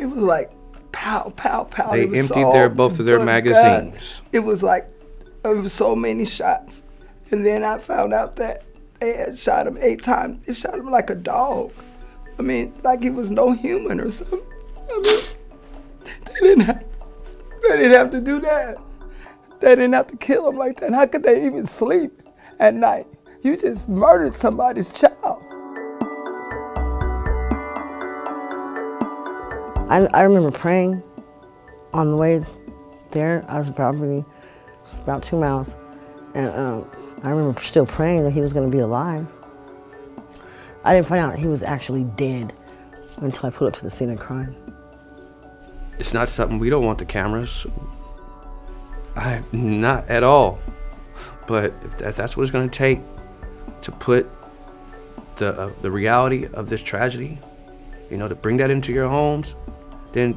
it was like pow, pow, pow. They emptied both of their magazines. God, it was like, it was so many shots. And then I found out that they had shot him 8 times. They shot him like a dog. I mean, like he was no human or something. I mean, they didn't have to do that. They didn't have to kill him like that. How could they even sleep at night? You just murdered somebody's child. I remember praying on the way there. I was probably about 2 miles. And I remember still praying that he was going to be alive. I didn't find out he was actually dead until I pulled up to the scene of crime. It's not something, we don't want the cameras. Not at all. But if that's what it's going to take to put the reality of this tragedy, you know, to bring that into your homes, then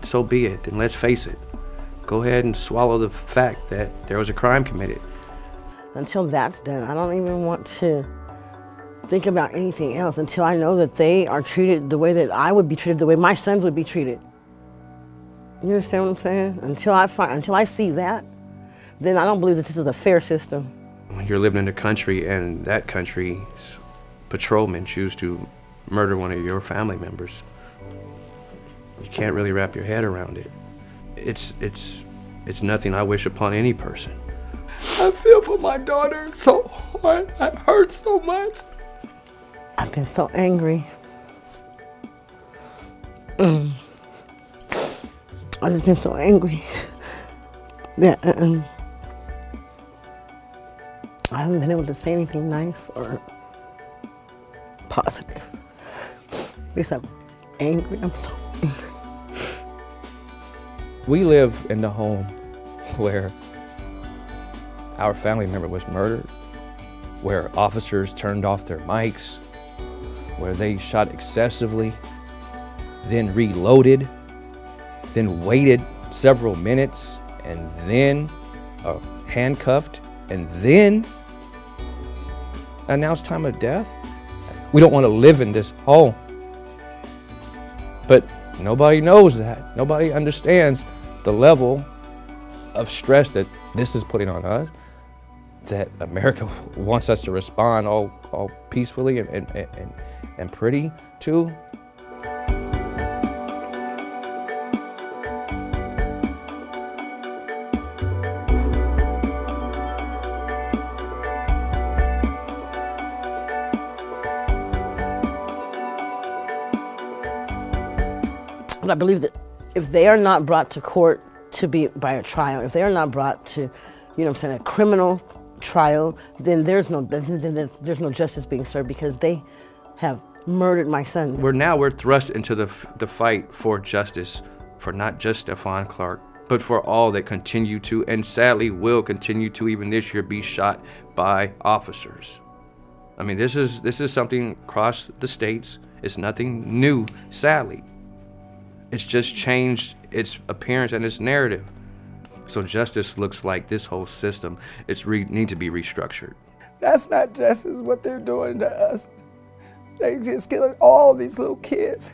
so be it. Then let's face it. Go ahead and swallow the fact that there was a crime committed. Until that's done, I don't even want to think about anything else until I know that they are treated the way that I would be treated, the way my sons would be treated. You understand what I'm saying? Until I see that, then I don't believe that this is a fair system. When you're living in a country and that country's patrolmen choose to murder one of your family members, you can't really wrap your head around it. It's nothing I wish upon any person. I feel for my daughter so hard. I hurt so much. I've been so angry. I've just been so angry that I haven't been able to say anything nice or positive. Because I'm angry. I'm so angry. We live in the home where our family member was murdered, where officers turned off their mics, where they shot excessively, then reloaded, then waited several minutes, and then handcuffed, and then announced time of death. We don't want to live in this home. But nobody knows that. Nobody understands the level of stress that this is putting on us, that America wants us to respond all peacefully and pretty to. But I believe that if they are not brought to court to be by a trial, if they are not brought to, you know what I'm saying, a criminal trial, then there's no justice being served because they have murdered my son. We're thrust into the fight for justice for not just Stephon Clark, but for all that continue to, and sadly will continue to even this year, be shot by officers. I mean, this is something across the states. It's nothing new, sadly. It's just changed its appearance and its narrative. So justice looks like this whole system, needs to be restructured. That's not justice what they're doing to us. They just killing all these little kids,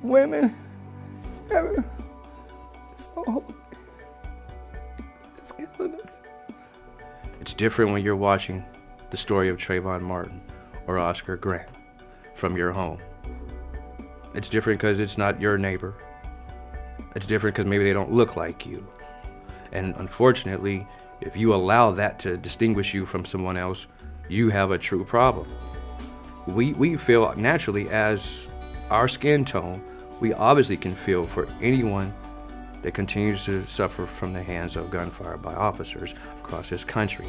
women, it's killing us. It's different when you're watching the story of Trayvon Martin or Oscar Grant from your home. It's different because it's not your neighbor. It's different because maybe they don't look like you. And unfortunately, if you allow that to distinguish you from someone else, you have a true problem. We feel naturally, as our skin tone, we obviously can feel for anyone that continues to suffer from the hands of gunfire by officers across this country.